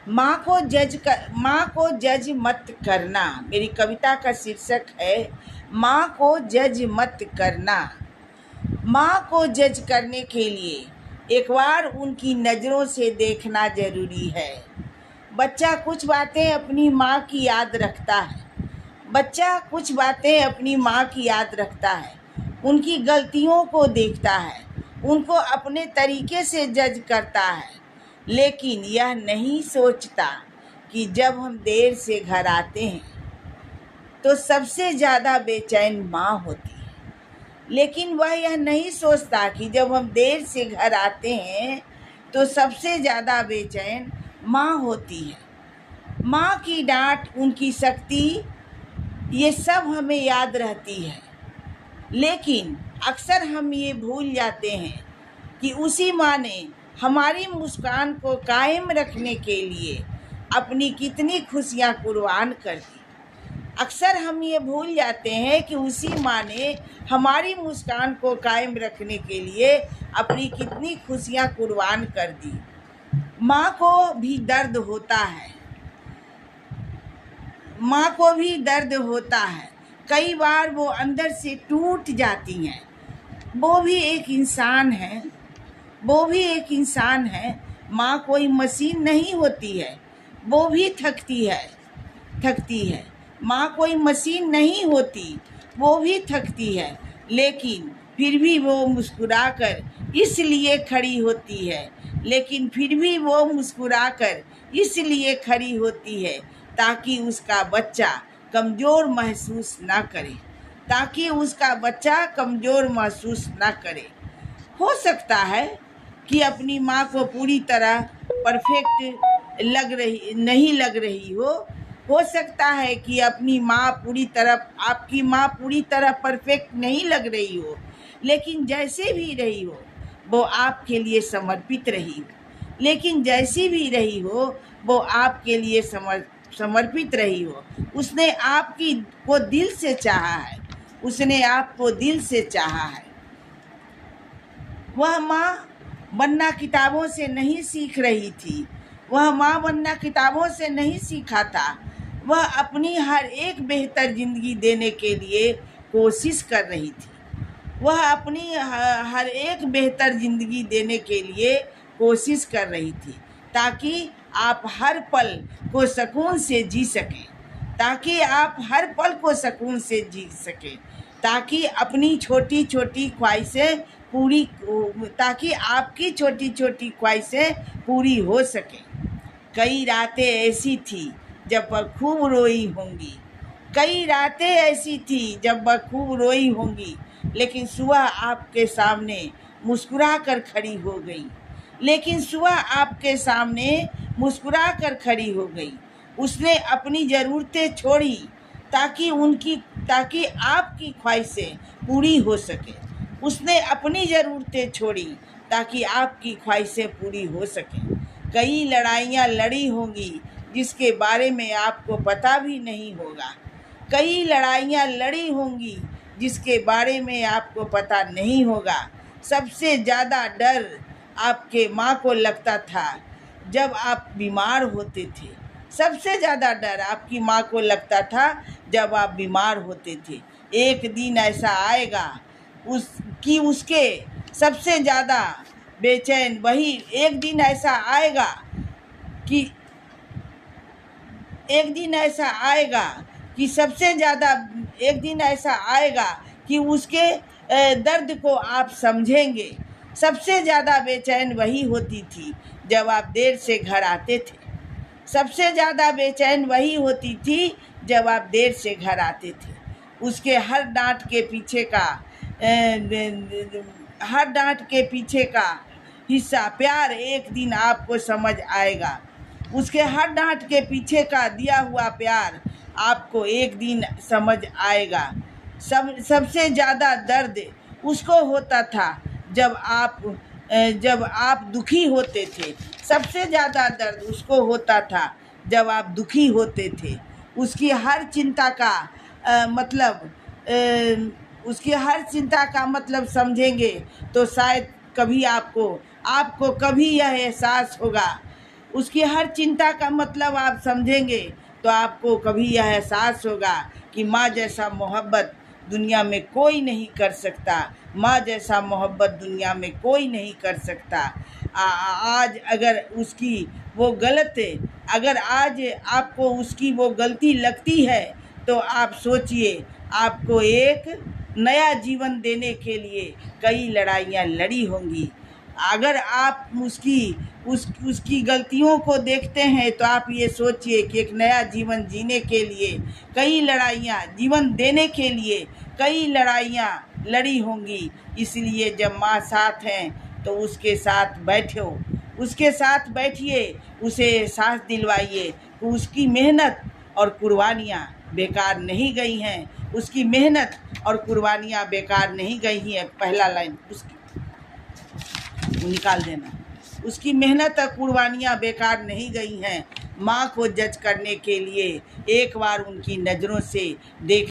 माँ को जज मत करना। मेरी कविता का शीर्षक है माँ को जज मत करना। माँ को जज करने के लिए एक बार उनकी नज़रों से देखना ज़रूरी है। बच्चा कुछ बातें अपनी माँ की याद रखता है। बच्चा कुछ बातें अपनी माँ की याद रखता है, उनकी गलतियों को देखता है, उनको अपने तरीके से जज करता है, लेकिन यह नहीं सोचता कि जब हम देर से घर आते हैं तो सबसे ज़्यादा बेचैन माँ होती है। लेकिन वह यह नहीं सोचता कि जब हम देर से घर आते हैं तो सबसे ज़्यादा बेचैन माँ होती है। माँ की डांट, उनकी शक्ति, ये सब हमें याद रहती है, लेकिन अक्सर हम ये भूल जाते हैं कि उसी माँ ने हमारी मुस्कान को कायम रखने के लिए अपनी कितनी खुशियाँ कुर्बान कर दी। अक्सर हम ये भूल जाते हैं कि उसी माँ ने हमारी मुस्कान को कायम रखने के लिए अपनी कितनी खुशियाँ कुर्बान कर दी। माँ को भी दर्द होता है, माँ को भी दर्द होता है। कई बार वो अंदर से टूट जाती हैं। वो भी एक इंसान है, वो भी एक इंसान है। माँ कोई मशीन नहीं होती है, वो भी थकती है। माँ कोई मशीन नहीं होती, वो भी थकती है, लेकिन फिर भी वो मुस्कुराकर इसलिए खड़ी होती है। लेकिन फिर भी वो मुस्कुराकर इसलिए खड़ी होती है ताकि उसका बच्चा कमज़ोर महसूस ना करे, ताकि उसका बच्चा कमज़ोर महसूस ना करे। हो सकता है कि अपनी माँ को पूरी तरह परफेक्ट नहीं लग रही हो सकता है कि आपकी माँ पूरी तरह परफेक्ट नहीं लग रही हो, लेकिन जैसे भी रही हो वो आपके लिए समर्पित रही हो। लेकिन जैसी भी रही हो वो आपके लिए समर्पित रही हो। उसने को दिल से चाहा है, उसने आपको दिल से चाहा है। वह माँ बनना किताबों से नहीं सीख रही थी, वह माँ बनना किताबों से नहीं सीखा था। वह अपनी हर एक बेहतर ज़िंदगी देने के लिए कोशिश कर रही थी। वह अपनी हर एक बेहतर ज़िंदगी देने के लिए कोशिश कर रही थी ताकि आप हर पल को सुकून से जी सकें, ताकि आप हर पल को सुकून से जी सकें, ताकि अपनी छोटी छोटी ख्वाहिशें ताकि आपकी छोटी छोटी ख्वाहिशें पूरी हो सकें। कई रातें ऐसी थी जब वह खूब रोई होंगी, कई रातें ऐसी थी जब वह खूब रोई होंगी, लेकिन सुबह आपके सामने मुस्कुरा कर खड़ी हो गई। लेकिन सुबह आपके सामने मुस्कुरा कर खड़ी हो गई। उसने अपनी ज़रूरतें छोड़ी ताकि आपकी ख्वाहिशें पूरी हो सके। उसने अपनी ज़रूरतें छोड़ी ताकि आपकी ख्वाहिशें पूरी हो सकें। कई लड़ाइयाँ लड़ी होंगी जिसके बारे में आपको पता भी नहीं होगा। कई लड़ाइयाँ लड़ी होंगी जिसके बारे में आपको पता नहीं होगा। सबसे ज़्यादा डर आपके माँ को लगता था जब आप बीमार होते थे। सबसे ज़्यादा डर आपकी माँ को लगता था जब आप बीमार होते थे। एक दिन ऐसा आएगा उसके सबसे ज़्यादा बेचैन वही एक दिन ऐसा आएगा कि सबसे ज़्यादा एक दिन ऐसा आएगा कि उसके दर्द को आप समझेंगे। सबसे ज़्यादा बेचैन वही होती थी जब आप देर से घर आते थे। सबसे ज़्यादा बेचैन वही होती थी जब आप देर से घर आते थे। उसके हर डांट के पीछे का हिस्सा प्यार एक दिन आपको समझ आएगा। उसके हर डांट के पीछे का दिया हुआ प्यार आपको एक दिन समझ आएगा। सबसे ज़्यादा दर्द उसको होता था जब आप दुखी होते थे। सबसे ज़्यादा दर्द उसको होता था जब आप दुखी होते थे। उसकी हर चिंता का मतलब समझेंगे तो शायद कभी आपको कभी यह एहसास होगा उसकी हर चिंता का मतलब आप समझेंगे तो आपको कभी यह एहसास होगा कि माँ जैसा मोहब्बत दुनिया में कोई नहीं कर सकता। माँ जैसा मोहब्बत दुनिया में कोई नहीं कर सकता। आज अगर उसकी वो गलत है, अगर आज आपको उसकी वो गलती लगती है तो आप सोचिए, आपको एक नया जीवन देने के लिए कई लड़ाइयाँ लड़ी होंगी। अगर आप उसकी गलतियों को देखते हैं तो आप ये सोचिए कि एक नया जीवन जीने के लिए कई लड़ाइयाँ, जीवन देने के लिए कई लड़ाइयाँ लड़ी होंगी। इसलिए जब माँ साथ हैं तो उसके साथ बैठो, उसके साथ बैठिए, उसे एहसास दिलवाइए कि उसकी मेहनत और कुर्बानियाँ बेकार नहीं गई हैं, उसकी मेहनत और कुर्बानियाँ बेकार नहीं गई हैं। पहला लाइन उसकी निकाल देना, उसकी मेहनत और कुर्बानियाँ बेकार नहीं गई हैं। माँ को जज करने के लिए एक बार उनकी नज़रों से देख